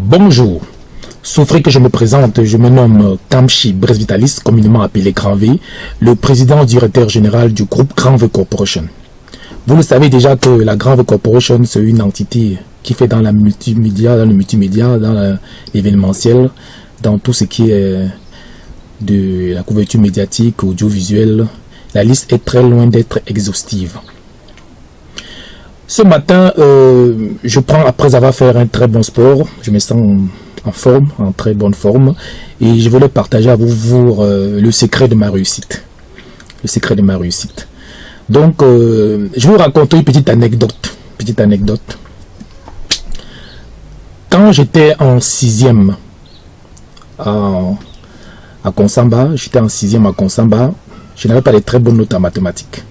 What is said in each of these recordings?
Bonjour, souffrez que je me présente, je me nomme Kamshi Bresvitalis, communément appelé Grand V, le président directeur général du groupe Grand V Corporation. Vous le savez déjà que la Grand V Corporation, c'est une entité qui fait dans le multimédia, dans l'événementiel, dans tout ce qui est de la couverture médiatique, audiovisuelle. La liste est très loin d'être exhaustive. Ce matin, je prends, après avoir fait un très bon sport, je me sens en forme, en très bonne forme, et je voulais partager avec vous le secret de ma réussite. Le secret de ma réussite. Donc, je vais vous raconter une petite anecdote. Quand j'étais en 6e à Konsamba, je n'avais pas de très bonnes notes en mathématiques.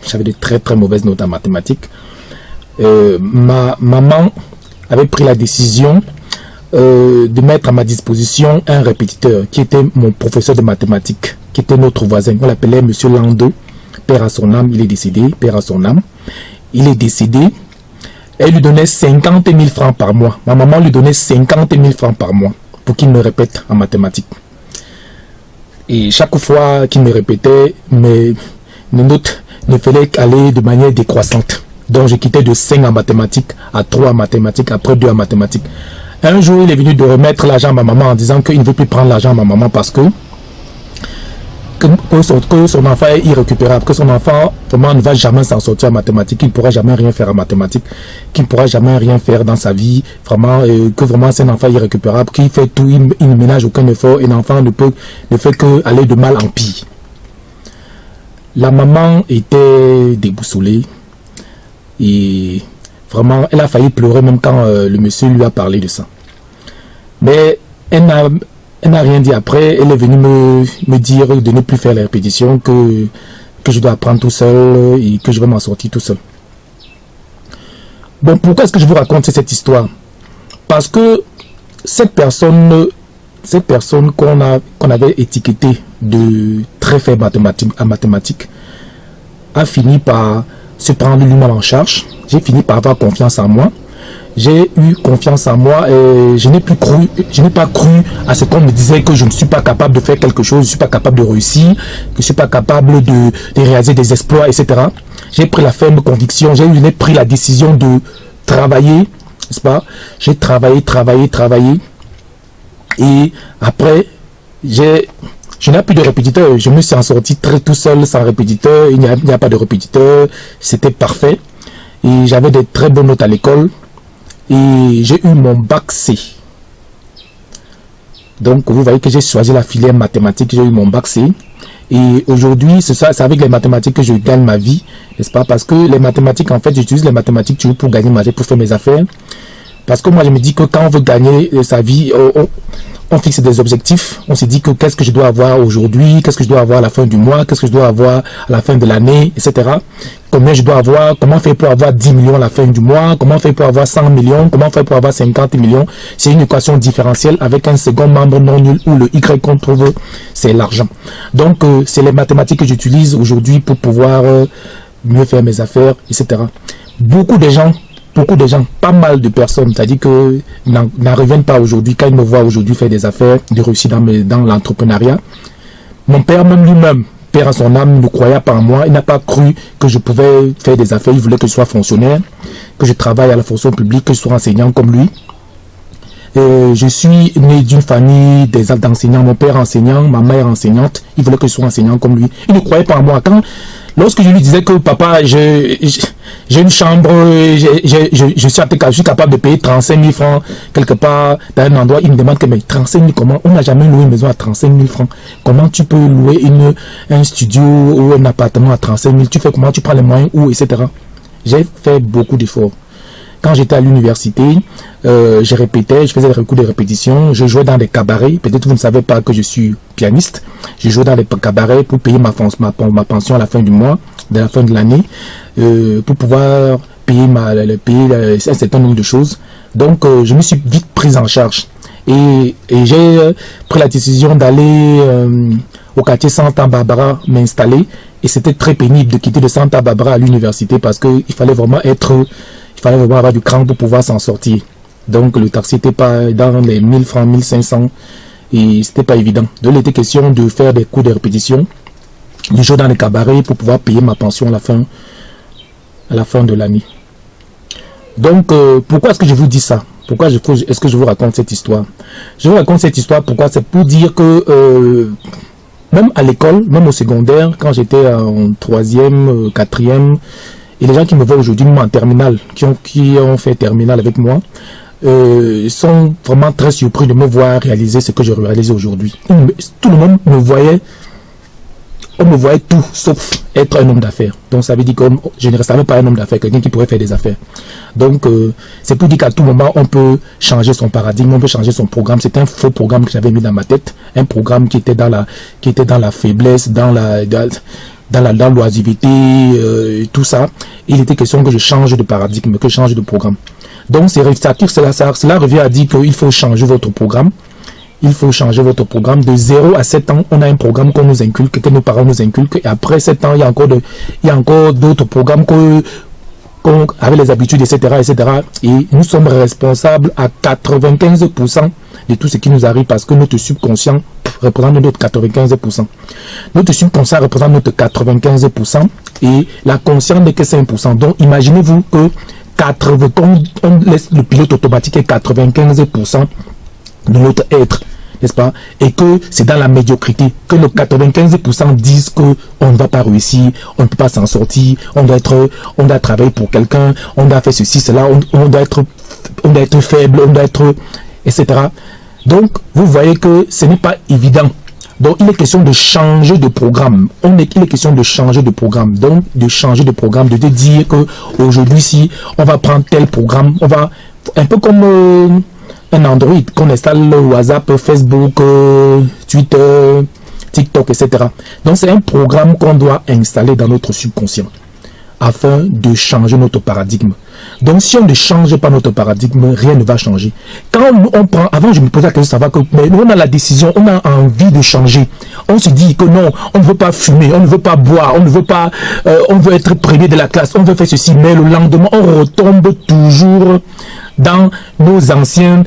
J'avais de très mauvaises notes en mathématiques. Ma maman avait pris la décision de mettre à ma disposition un répétiteur qui était mon professeur de mathématiques, qui était notre voisin. On l'appelait Monsieur Lando, père à son âme, il est décédé, père à son âme. Il est décédé. Elle lui donnait 50 000 francs par mois. Ma maman lui donnait 50 000 francs par mois pour qu'il me répète en mathématiques. Et chaque fois qu'il me répétait, mes notes ne faisaient qu'aller de manière décroissante. Donc je quittais de 5 en mathématiques à 3 en mathématiques, après 2 en mathématiques. Un jour, il est venu de remettre l'argent à ma maman en disant qu'il ne veut plus prendre l'argent à ma maman parce que son enfant est irrécupérable, que son enfant vraiment ne va jamais s'en sortir en mathématiques, qu'il ne pourra jamais rien faire en mathématiques, qu'il ne pourra jamais rien faire dans sa vie, vraiment, que vraiment c'est un enfant irrécupérable, qui fait tout, il ne ménage aucun effort, et l'enfant ne fait que aller de mal en pire. La maman était déboussolée. Et vraiment, elle a failli pleurer même quand le monsieur lui a parlé de ça. Mais elle n'a rien dit après. Elle est venue me dire de ne plus faire les répétitions, que je dois apprendre tout seul et que je vais m'en sortir tout seul. Bon, pourquoi est-ce que je vous raconte cette histoire? Parce que cette personne qu'on avait étiquetée de très faible en mathématiques a fini par se prendre lui-même en charge. J'ai fini par avoir confiance en moi. J'ai eu confiance en moi et je n'ai pas cru à ce qu'on me disait que je ne suis pas capable de faire quelque chose, je ne suis pas capable de réussir, que je ne suis pas capable de réaliser des exploits, etc. J'ai pris la ferme conviction, j'ai pris la décision de travailler, n'est-ce pas? J'ai travaillé. Et après, je n'ai plus de répétiteur, je me suis en sorti tout seul sans répétiteur, il n'y a pas de répétiteur, c'était parfait. Et j'avais des très bonnes notes à l'école et j'ai eu mon bac C. Donc vous voyez que j'ai choisi la filière mathématiques, j'ai eu mon bac C. Et aujourd'hui, c'est avec les mathématiques que je gagne ma vie, n'est-ce pas? Parce que les mathématiques, en fait, j'utilise les mathématiques toujours pour gagner ma vie, pour faire mes affaires. Parce que moi, je me dis que quand on veut gagner sa vie, on fixe des objectifs, on se dit que qu'est-ce que je dois avoir aujourd'hui, qu'est-ce que je dois avoir à la fin du mois, qu'est-ce que je dois avoir à la fin de l'année, etc. Combien je dois avoir, comment faire pour avoir 10 millions à la fin du mois, comment faire pour avoir 100 millions, comment faire pour avoir 50 millions. C'est une équation différentielle avec un second membre non nul où le Y qu'on trouve, c'est l'argent. Donc, c'est les mathématiques que j'utilise aujourd'hui pour pouvoir mieux faire mes affaires, etc. Beaucoup de gens, pas mal de personnes, c'est-à-dire que n'en reviennent pas aujourd'hui, quand ils me voient aujourd'hui faire des affaires, de réussir dans l'entrepreneuriat. Mon père, même lui-même, père à son âme, ne croyait pas en moi, il n'a pas cru que je pouvais faire des affaires, il voulait que je sois fonctionnaire, que je travaille à la fonction publique, que je sois enseignant comme lui. Je suis né d'une famille d'enseignants, mon père enseignant, ma mère enseignante, il voulait que je sois enseignant comme lui. Il ne croyait pas en moi. Lorsque je lui disais que papa, j'ai une chambre, je suis capable de payer 35 000 francs quelque part dans un endroit, il me demande que mais 35 000 comment? On n'a jamais loué une maison à 35 000 francs. Comment tu peux louer un studio ou un appartement à 35 000? Tu fais comment? Tu prends les moyens où, etc. J'ai fait beaucoup d'efforts. Quand j'étais à l'université, je répétais, je faisais des recours de répétition, je jouais dans des cabarets. Peut-être vous ne savez pas que je suis pianiste. Je jouais dans des cabarets pour payer ma pension à la fin du mois, de la fin de l'année, pour pouvoir payer un certain nombre de choses. Donc, je me suis vite pris en charge. Et j'ai pris la décision d'aller au quartier Santa Barbara m'installer. Et c'était très pénible de quitter de Santa Barbara à l'université parce qu'il fallait vraiment avoir du cran pour pouvoir s'en sortir. Donc le taxi n'était pas dans les 1000 francs, 1500, et c'était pas évident. Donc il était question de faire des cours de répétition, des jours dans les cabarets pour pouvoir payer ma pension à la fin de l'année. Donc pourquoi est-ce que je vous dis ça? Pourquoi est-ce que je vous raconte cette histoire? Je vous raconte cette histoire pourquoi? C'est pour dire que même à l'école, même au secondaire, quand j'étais en 3e, 4e, et les gens qui me voient aujourd'hui, même en terminale, qui ont fait terminale avec moi, sont vraiment très surpris de me voir réaliser ce que je réalise aujourd'hui. Tout le monde me voyait, on me voyait tout sauf être un homme d'affaires. Donc ça veut dire que je ne restais même pas un homme d'affaires, quelqu'un qui pourrait faire des affaires. Donc c'est pour dire qu'à tout moment on peut changer son paradigme, on peut changer son programme. C'est un faux programme que j'avais mis dans ma tête, un programme qui était dans la faiblesse, dans l'oisivité, tout ça. Il était question que je change de paradigme, que je change de programme. Donc cela revient à dire qu'il faut changer votre programme. Il faut changer votre programme. De 0 à 7 ans, on a un programme qu'on nous inculque, que nos parents nous inculquent. Et après 7 ans, il y a encore d'autres programmes avec les habitudes, etc., etc. Et nous sommes responsables à 95% de tout ce qui nous arrive parce que notre subconscient représente notre 95%. Notre subconscient représente notre 95% et la conscience n'est que 5%. Donc, imaginez-vous que on laisse le pilote automatique est 95% de notre être, n'est-ce pas? Et que c'est dans la médiocrité que nos 95% disent que on ne va pas réussir, on ne peut pas s'en sortir, on doit travailler pour quelqu'un, on doit faire ceci, cela, on doit être faible, on doit être, etc. Donc, vous voyez que ce n'est pas évident. Donc, il est question de changer de programme. Il est question de changer de programme. Donc, de changer de programme, de dire que aujourd'hui, si on va prendre tel programme, on va, un peu comme un Android, qu'on installe WhatsApp, Facebook, Twitter, TikTok, etc. Donc, c'est un programme qu'on doit installer dans notre subconscient afin de changer notre paradigme. Donc, si on ne change pas notre paradigme, rien ne va changer. Quand on prend, avant je me posais la question, ça va que, mais nous on a la décision, on a envie de changer. On se dit que non, on ne veut pas fumer, on ne veut pas boire, on ne veut pas, on veut être premier de la classe, on veut faire ceci, mais le lendemain, on retombe toujours dans nos anciennes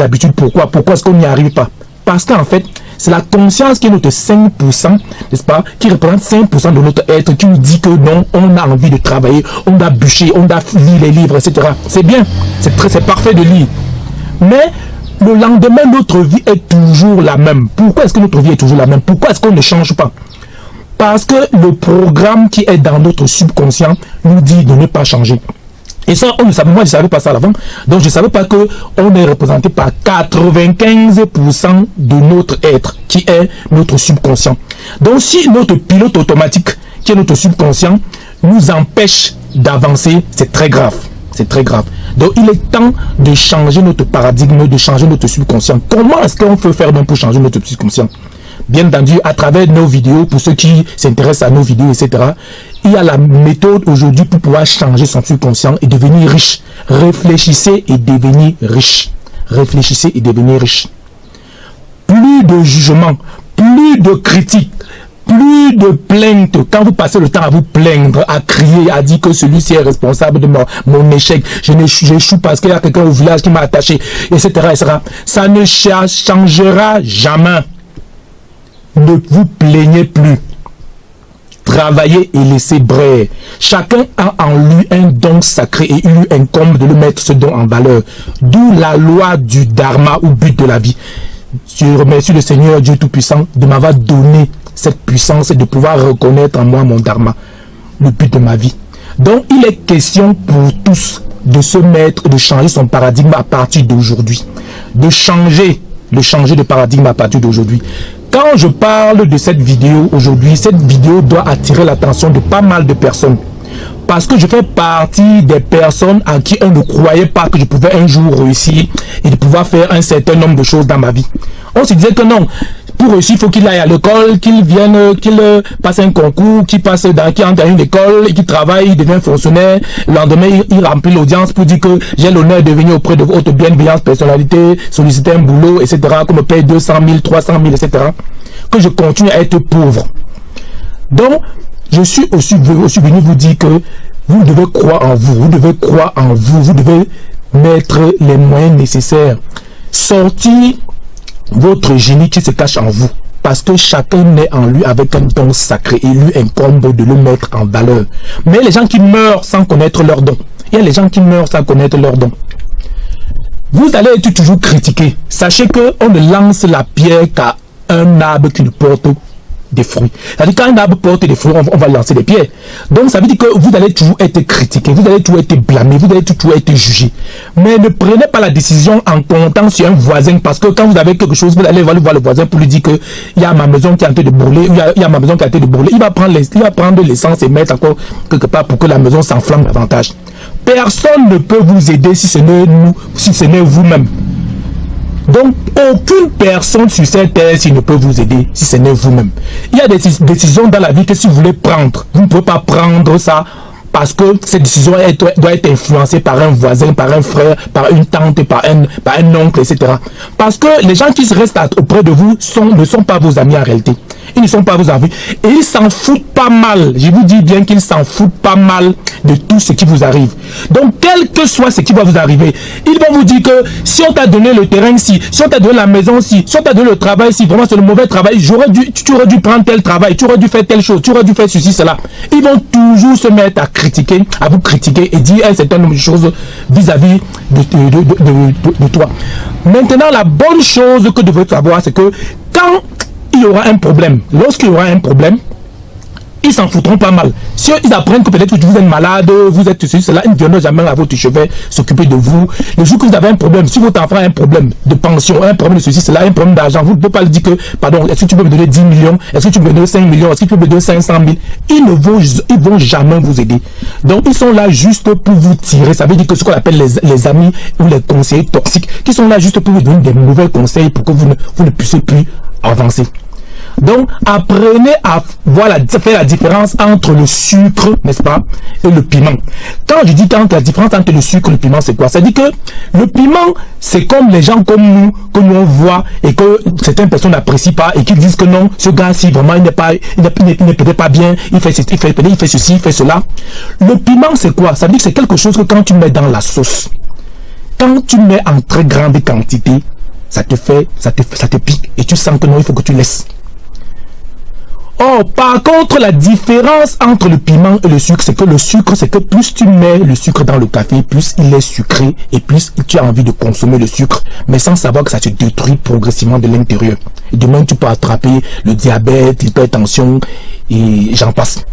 habitudes. Pourquoi est-ce qu'on n'y arrive pas? Parce qu'en fait, c'est la conscience qui est notre 5%, n'est-ce pas, qui représente 5% de notre être, qui nous dit que non, on a envie de travailler, on doit bûcher, on doit lire les livres, etc. C'est bien, c'est parfait de lire. Mais le lendemain, notre vie est toujours la même. Pourquoi est-ce que notre vie est toujours la même? Pourquoi est-ce qu'on ne change pas? Parce que le programme qui est dans notre subconscient nous dit de ne pas changer. Et ça, on ne savait, moi je ne savais pas ça avant. Donc je ne savais pas qu'on est représenté par 95% de notre être, qui est notre subconscient. Donc si notre pilote automatique, qui est notre subconscient, nous empêche d'avancer, c'est très grave. C'est très grave. Donc il est temps de changer notre paradigme, de changer notre subconscient. Comment est-ce qu'on peut faire donc pour changer notre subconscient? Bien entendu, à travers nos vidéos, pour ceux qui s'intéressent à nos vidéos, etc., il y a la méthode aujourd'hui pour pouvoir changer son subconscient et devenir riche. Réfléchissez et devenir riche. Réfléchissez et devenir riche. Plus de jugement, plus de critiques, plus de plaintes. Quand vous passez le temps à vous plaindre, à crier, à dire que celui-ci est responsable de mon échec, j'échoue parce qu'il y a quelqu'un au village qui m'a attaché, etc., etc., ça ne changera jamais. Ne vous plaignez plus. Travaillez et laissez briller. Chacun a en lui un don sacré et il lui incombe de le mettre ce don en valeur. D'où la loi du dharma ou but de la vie. Je remercie le Seigneur Dieu Tout-Puissant de m'avoir donné cette puissance et de pouvoir reconnaître en moi mon dharma, le but de ma vie. Donc il est question pour tous de se mettre, de changer son paradigme à partir d'aujourd'hui. De changer de paradigme à partir d'aujourd'hui. Quand je parle de cette vidéo aujourd'hui, cette vidéo doit attirer l'attention de pas mal de personnes. Parce que je fais partie des personnes à qui on ne croyait pas que je pouvais un jour réussir et de pouvoir faire un certain nombre de choses dans ma vie. On se disait que non, pour réussir, il faut qu'il aille à l'école, qu'il passe un concours, qu'il entre dans une école, qu'il travaille, il devient fonctionnaire. Le lendemain, il remplit l'audience pour dire que j'ai l'honneur de venir auprès de votre bienveillance personnalité, solliciter un boulot, etc., qu'on me paye 200 000, 300 000, etc. Que je continue à être pauvre. Donc, je suis aussi venu vous dire que vous devez croire en vous, vous devez croire en vous, vous devez mettre les moyens nécessaires. Sortir votre génie qui se cache en vous. Parce que chacun naît en lui avec un don sacré et lui incombe de le mettre en valeur. Mais les gens qui meurent sans connaître leur don. Il y a les gens qui meurent sans connaître leur don. Vous allez être toujours critiqué. Sachez qu'on ne lance la pierre qu'à un arbre qui ne porte des fruits. C'est-à-dire quand un arbre porte des fruits, on va lancer des pierres. Donc ça veut dire que vous allez toujours être critiqué, vous allez toujours être blâmé, vous allez toujours être jugé. Mais ne prenez pas la décision en comptant sur un voisin, parce que quand vous avez quelque chose, vous allez voir le voisin pour lui dire que il y a ma maison qui est en train de brûler, il y a ma maison qui est en train de brûler. Il va prendre l'essence et mettre encore quelque part pour que la maison s'enflamme davantage. Personne ne peut vous aider si ce n'est vous-même. Donc, aucune personne sur cette terre ne peut vous aider si ce n'est vous-même. Il y a des décisions dans la vie que si vous voulez prendre, vous ne pouvez pas prendre ça parce que cette décision doit être influencée par un voisin, par un frère, par une tante, par un oncle, etc. Parce que les gens qui restent auprès de vous ne sont pas vos amis en réalité. Ils ne sont pas vos amis. Et ils s'en foutent pas mal. Je vous dis bien qu'ils s'en foutent pas mal de tout ce qui vous arrive. Donc, quel que soit ce qui va vous arriver, ils vont vous dire que si on t'a donné le terrain ici, si on t'a donné la maison ici, si on t'a donné le travail ici, vraiment c'est le mauvais travail, tu aurais dû prendre tel travail, tu aurais dû faire telle chose, tu aurais dû faire ceci, cela. Ils vont toujours se mettre à vous critiquer et dire un certain nombre de choses vis-à-vis de toi. Maintenant, la bonne chose que vous devez savoir, c'est que quand il y aura un problème, lorsqu'il y aura un problème, ils s'en foutront pas mal. Si ils apprennent que peut-être que vous êtes malade, vous êtes ceci, cela, ils ne viendront jamais à votre chevet s'occuper de vous. Le jour que vous avez un problème, si votre enfant a un problème de pension, un problème de ceci, cela, un problème d'argent, vous ne pouvez pas lui dire que, pardon, est-ce que tu peux me donner 10 millions, est-ce que tu peux me donner 5 millions, est-ce que tu peux me donner 500 000. Ils vont jamais vous aider. Donc, ils sont là juste pour vous tirer. Ça veut dire que ce qu'on appelle les amis ou les conseillers toxiques, qui sont là juste pour vous donner des mauvais conseils pour que vous ne puissiez plus avancer. Donc, apprenez à faire la différence entre le sucre, n'est-ce pas, et le piment. Quand je dis la différence entre le sucre et le piment, c'est quoi? Ça dit que le piment, c'est comme les gens comme nous, que nous on voit et que certaines personnes n'apprécient pas et qui disent que non, ce gars-ci, vraiment, il n'est peut-être pas bien, il fait ceci, il fait cela. Le piment, c'est quoi? Ça dit que c'est quelque chose que quand tu mets dans la sauce, quand tu mets en très grande quantité, ça te pique et tu sens que non, il faut que tu laisses. Oh, par contre, la différence entre le piment et le sucre, c'est que plus tu mets le sucre dans le café, plus il est sucré et plus tu as envie de consommer le sucre, mais sans savoir que ça se détruit progressivement de l'intérieur. Et demain, tu peux attraper le diabète, l'hypertension et j'en passe.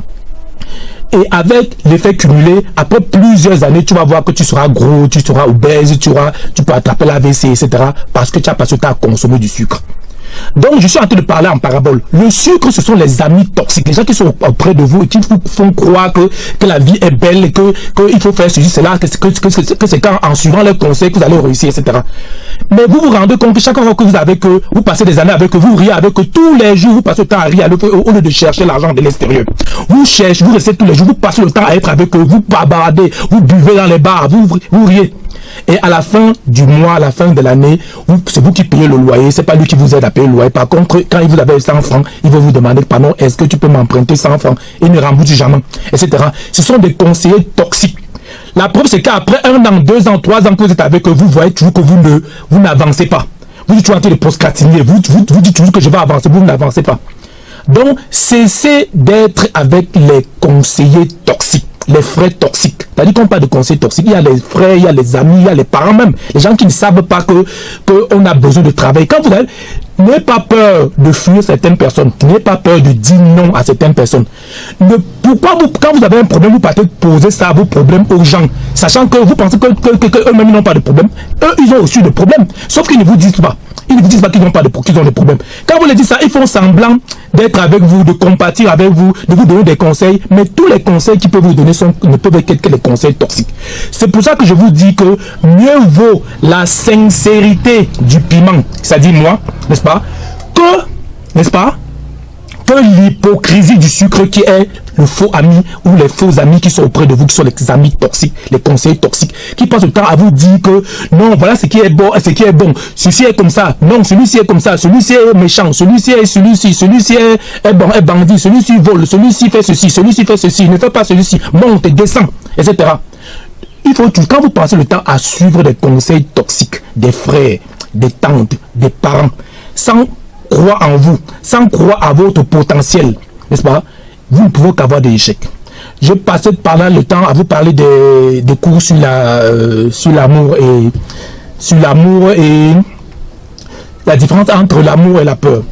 Et avec l'effet cumulé, après plusieurs années, tu vas voir que tu seras gros, tu seras obèse, tu peux attraper l'AVC, etc. parce que tu as consommé du sucre. Donc, je suis en train de parler en parabole. Le sucre, ce sont les amis toxiques. Les gens qui sont auprès de vous et qui vous font croire que la vie est belle et qu'il faut faire ceci, cela, que c'est quand, en suivant leurs conseils, que vous allez réussir, etc. Mais vous vous rendez compte que chaque fois que vous passez des années avec eux, vous riez avec eux, tous les jours, vous passez le temps à rire au lieu de chercher l'argent de l'extérieur. Vous restez tous les jours, vous passez le temps à être avec eux, vous bavardez, vous buvez dans les bars, vous riez. Et à la fin du mois, à la fin de l'année, c'est vous qui payez le loyer, c'est pas lui qui vous aide à payer le loyer. Par contre, quand vous avez 100 francs, il va vous demander, pardon, est-ce que tu peux m'emprunter 100 francs? Il ne rembourse jamais, etc. Ce sont des conseillers toxiques. La preuve, c'est qu'après 1 an, 2 ans, 3 ans que vous êtes avec eux, vous voyez toujours que vous n'avancez pas. Vous êtes toujours en train de procrastiner, vous dites toujours que je vais avancer, vous n'avancez pas. Donc, cessez d'être avec les conseillers toxiques. Les frères toxiques. C'est-à-dire qu'on parle de conseils toxiques. Il y a les frères, il y a les amis, il y a les parents même. Les gens qui ne savent pas qu'on a besoin de travail. Quand vous avez, n'ayez pas peur de fuir certaines personnes. N'ayez pas peur de dire non à certaines personnes. Pourquoi quand vous avez un problème, vous partez poser ça, vos problèmes aux gens, sachant que vous pensez qu'eux-mêmes n'ont pas de problème. Eux, ils ont aussi des problèmes. Sauf qu'ils ne vous disent pas. Ils ne vous disent pas qu'ils ont des problèmes. Quand vous leur dites ça, ils font semblant d'être avec vous, de compatir avec vous, de vous donner des conseils. Mais tous les conseils qu'ils peuvent vous donner ne peuvent être que les conseils toxiques. C'est pour ça que je vous dis que mieux vaut la sincérité du piment, c'est-à-dire moi, n'est-ce pas, que l'hypocrisie du sucre qui est le faux ami ou les faux amis qui sont auprès de vous, qui sont les amis toxiques, les conseillers toxiques, qui passent le temps à vous dire que non, voilà ce qui est bon, ceci est comme ça, non, celui-ci est comme ça, celui-ci est méchant, celui-ci est bon, est bandit, celui-ci vole, celui-ci fait ceci, celui-ci fait ceci, ne fait pas celui-ci, monte, descend, etc. il faut tout, quand vous passez le temps à suivre des conseils toxiques, des frères, des tantes, des parents, sans croire en vous, sans croire à votre potentiel, n'est-ce pas, vous ne pouvez qu'avoir des échecs. Je passais par là le temps à vous parler des cours sur l'amour et la différence entre l'amour et la peur.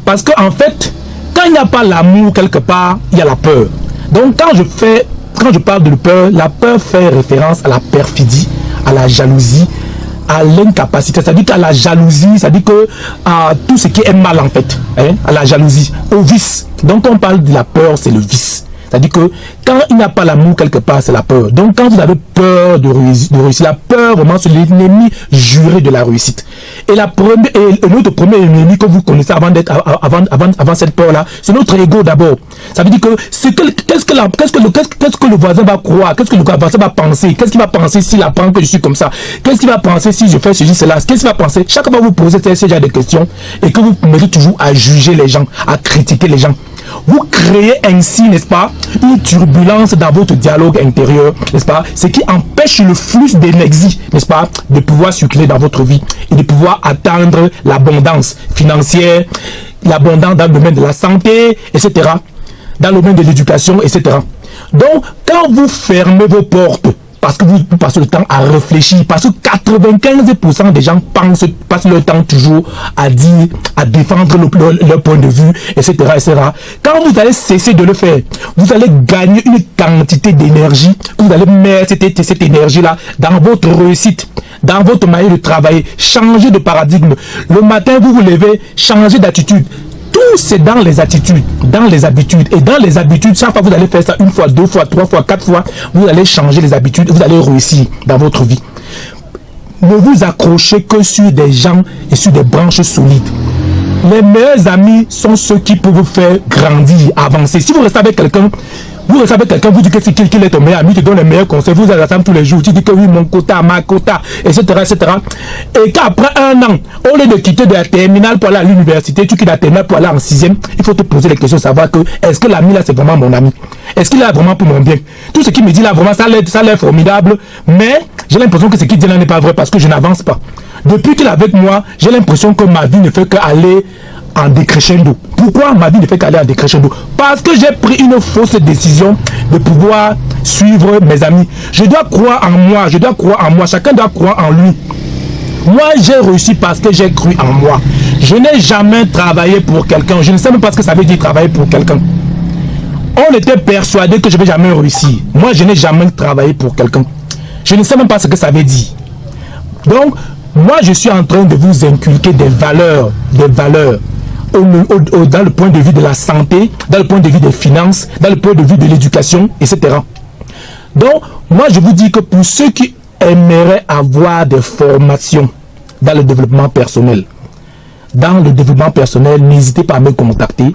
Parce que en fait, quand il n'y a pas l'amour quelque part, il y a la peur. Donc quand je parle de peur, la peur fait référence à la perfidie, à la jalousie, à l'incapacité, c'est-à-dire qu'à la jalousie, c'est-à-dire que à tout ce qui est mal en fait, hein, à la jalousie, au vice. Donc on parle de la peur, c'est le vice. C'est-à-dire que quand il n'y a pas l'amour quelque part, c'est la peur. Donc quand vous avez peur de réussir, la peur vraiment c'est l'ennemi juré de la réussite. Et notre premier ennemi que vous connaissez avant cette peur-là, c'est notre ego d'abord. Ça veut dire que qu'est-ce que le voisin va croire, qu'est-ce que le voisin va penser, qu'est-ce qu'il va penser s'il apprend que je suis comme ça, qu'est-ce qu'il va penser si je fais ceci, cela, qu'est-ce qu'il va penser. Chaque fois que vous posez ce genre de questions et que vous mettez toujours à juger les gens, à critiquer les gens, vous créez ainsi, n'est-ce pas, une turbulence dans votre dialogue intérieur, n'est-ce pas, ce qui empêche le flux d'énergie, n'est-ce pas, de pouvoir circuler dans votre vie et de pouvoir atteindre l'abondance financière, l'abondance dans le domaine de la santé, etc., dans le domaine de l'éducation, etc. Donc, quand vous fermez vos portes, parce que vous passez le temps à réfléchir, parce que 95% des gens passent leur temps toujours à dire, à défendre leur point de vue, etc., etc. Quand vous allez cesser de le faire, vous allez gagner une quantité d'énergie, vous allez mettre cette énergie-là dans votre réussite, dans votre manière de travailler, changer de paradigme. Le matin, vous vous levez, changez d'attitude. Tout c'est dans les attitudes, dans les habitudes. Et dans les habitudes, chaque fois que vous allez faire ça une fois, deux fois, trois fois, quatre fois, vous allez changer les habitudes, vous allez réussir dans votre vie. Ne vous accrochez que sur des gens et sur des branches solides. Les meilleurs amis sont ceux qui peuvent vous faire grandir, avancer. Si vous restez avec quelqu'un, vous dit que c'est qu'il est ton meilleur ami, tu donnes les meilleurs conseils, vous êtes ensemble tous les jours, tu dis que oui, mon quota, ma quota, etc., etc. Et qu'après un an, au lieu de quitter de la terminale pour aller à l'université, tu quittes la terminale pour aller en 6e, il faut te poser les questions, savoir que est-ce que l'ami là c'est vraiment mon ami? Est-ce qu'il est là vraiment pour mon bien? Tout ce qu'il me dit là, vraiment, ça a l'air formidable, mais j'ai l'impression que ce qu'il dit là n'est pas vrai parce que je n'avance pas. Depuis qu'il est avec moi, j'ai l'impression que ma vie ne fait qu'aller en décrescendo. Pourquoi ma vie ne fait qu'aller en décrescendo? Parce que j'ai pris une fausse décision de pouvoir suivre mes amis. Je dois croire en moi, chacun doit croire en lui. Moi, j'ai réussi parce que j'ai cru en moi. Je n'ai jamais travaillé pour quelqu'un. Je ne sais même pas ce que ça veut dire travailler pour quelqu'un. On était persuadé que je ne vais jamais réussir. Moi, je n'ai jamais travaillé pour quelqu'un. Je ne sais même pas ce que ça veut dire. Donc, moi, je suis en train de vous inculquer des valeurs, dans le point de vue de la santé, dans le point de vue des finances, dans le point de vue de l'éducation, etc. Donc, moi, je vous dis que pour ceux qui aimeraient avoir des formations dans le développement personnel, n'hésitez pas à me contacter.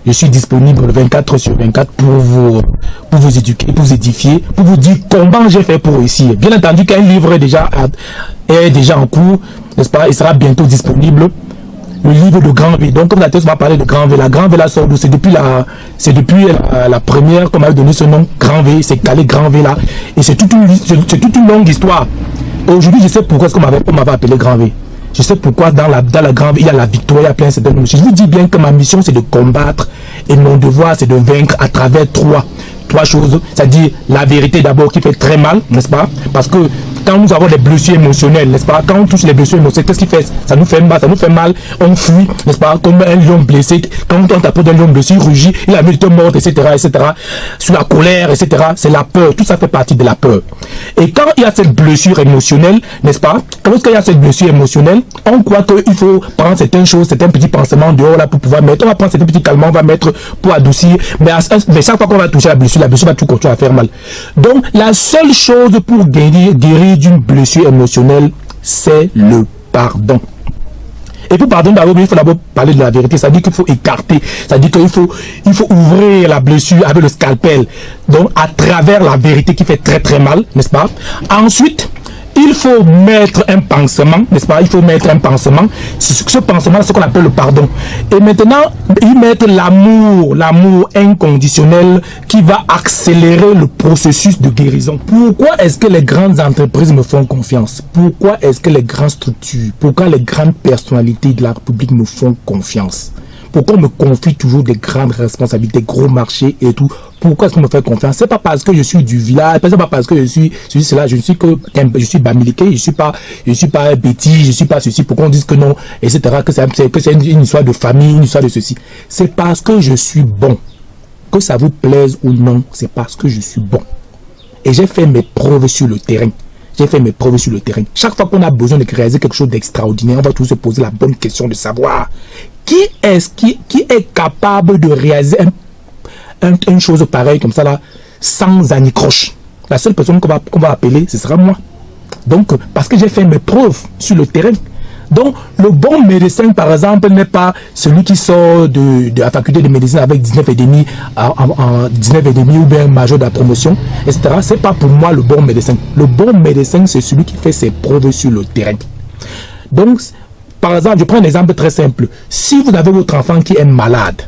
Je suis disponible 24/24 pour vous éduquer, pour vous édifier, pour vous dire comment j'ai fait pour réussir. Bien entendu qu'un livre est déjà en cours, n'est-ce pas? Il sera bientôt disponible. Le livre de Grand V. Donc, comme la thèse va parler de Grand V, la Grand V là sort d'où? C'est depuis la première qu'on m'a donné ce nom, Grand V, c'est calé Grand V là. Et c'est toute une longue histoire. Aujourd'hui, je sais pourquoi est-ce qu'on m'avait appelé Grand V. Je sais pourquoi dans la Grand V, il y a la victoire, il y a plein de choses. Je vous dis bien que ma mission, c'est de combattre et mon devoir, c'est de vaincre à travers trois choses. C'est-à-dire la vérité d'abord qui fait très mal, n'est-ce pas? Parce que quand nous avons des blessures émotionnelles, n'est-ce pas? Quand on touche les blessures émotionnelles, qu'est-ce qui fait? Ça nous fait mal, on fuit, n'est-ce pas? Comme un lion blessé, quand on t'apporte un lion blessé, il rugit, il a mis le mort, etc., etc. Sur la colère, etc. C'est la peur, tout ça fait partie de la peur. Et quand il y a cette blessure émotionnelle, n'est-ce pas? Lorsqu'il y a cette blessure émotionnelle, on croit qu'il faut prendre certaines choses, certains petits pansements dehors là pour pouvoir mettre, on va prendre certains petits calmants, on va mettre pour adoucir, mais chaque fois qu'on va toucher la blessure va tout continuer à faire mal. Donc, la seule chose pour guérir d'une blessure émotionnelle, c'est le pardon. Et pour pardonner d'abord, il faut d'abord parler de la vérité. Ça dit qu'il faut écarter. Ça dit qu'il faut ouvrir la blessure avec le scalpel. Donc, à travers la vérité qui fait très très mal, n'est-ce pas? Ensuite, il faut mettre un pansement, n'est-ce pas? Il faut mettre un pansement. Ce pansement, c'est ce qu'on appelle le pardon. Et maintenant, ils mettent l'amour inconditionnel qui va accélérer le processus de guérison. Pourquoi est-ce que les grandes entreprises me font confiance? Pourquoi est-ce que les grandes structures, pourquoi les grandes personnalités de la République me font confiance? Pourquoi on me confie toujours des grandes responsabilités, gros marchés et tout? Pourquoi est-ce qu'on me fait confiance? C'est pas parce que je suis du village, c'est pas parce que je suis cela, je suis bamiliqué, je suis pas bêtise, je suis pas ceci, pourquoi on dise que non, etc., que c'est une histoire de famille, une histoire de ceci. C'est parce que je suis bon. Que ça vous plaise ou non, c'est parce que je suis bon. Et j'ai fait mes preuves sur le terrain. J'ai fait mes preuves sur le terrain. Chaque fois qu'on a besoin de réaliser quelque chose d'extraordinaire, on va toujours se poser la bonne question de savoir qui est capable de réaliser une chose pareille comme ça là, sans anicroche. La seule personne qu'on va appeler, ce sera moi. Donc, parce que j'ai fait mes preuves sur le terrain. Donc, le bon médecin, par exemple, n'est pas celui qui sort de la faculté de médecine avec 19,5 en 19,5 ou bien major de la promotion, etc. C'est pas pour moi le bon médecin. Le bon médecin, c'est celui qui fait ses preuves sur le terrain. Donc, par exemple, je prends un exemple très simple. Si vous avez votre enfant qui est malade,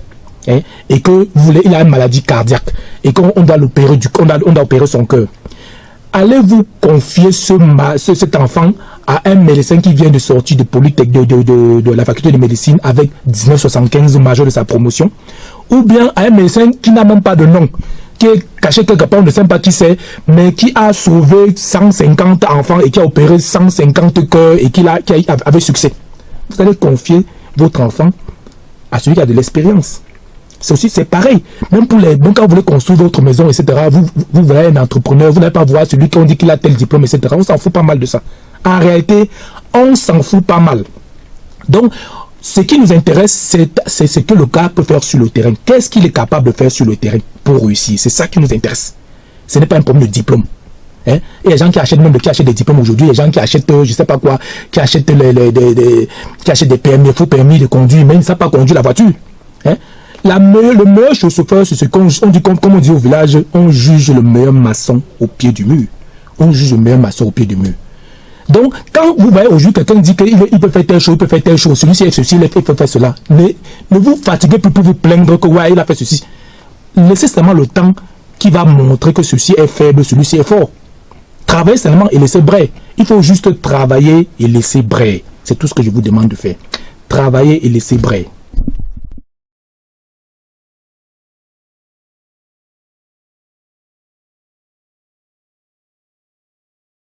hein, et que il a une maladie cardiaque, et qu'on doit l'opérer, on doit opérer son cœur, allez-vous confier cet enfant à un médecin qui vient de sortir de la faculté de médecine avec 19,75 major de sa promotion, ou bien à un médecin qui n'a même pas de nom, qui est caché quelque part, on ne sait pas qui c'est, mais qui a sauvé 150 enfants et qui a opéré 150 cœurs et qui avait succès? Vous allez confier votre enfant à celui qui a de l'expérience. C'est pareil. Même quand vous voulez construire votre maison, etc., vous voyez un entrepreneur, vous n'allez pas voir celui qui dit qu'il a tel diplôme, etc. On s'en fout pas mal de ça. En réalité, on s'en fout pas mal. Donc, ce qui nous intéresse, c'est ce que le gars peut faire sur le terrain. Qu'est-ce qu'il est capable de faire sur le terrain pour réussir? C'est ça qui nous intéresse. Ce n'est pas un problème de diplôme. Hein? Il y a des gens qui achètent des diplômes aujourd'hui, il y a des gens qui achètent, je sais pas quoi, qui achètent des permis, faux permis de conduire, mais ils ne savent pas conduire la voiture. Hein? Le meilleur chauffeur, c'est ce qu'on dit, comme on dit au village, on juge le meilleur maçon au pied du mur. On juge le meilleur maçon au pied du mur. Donc, quand vous voyez aujourd'hui quelqu'un dit qu'il peut faire telle chose, il peut faire telle chose, celui-ci est ceci, il peut faire cela, ne vous fatiguez plus pour vous plaindre que ouais, il a fait ceci. Laissez seulement le temps qui va montrer que ceci est faible, celui-ci est fort. Travaillez seulement et laissez brailler. Il faut juste travailler et laisser brailler. C'est tout ce que je vous demande de faire. Travailler et laisser brailler.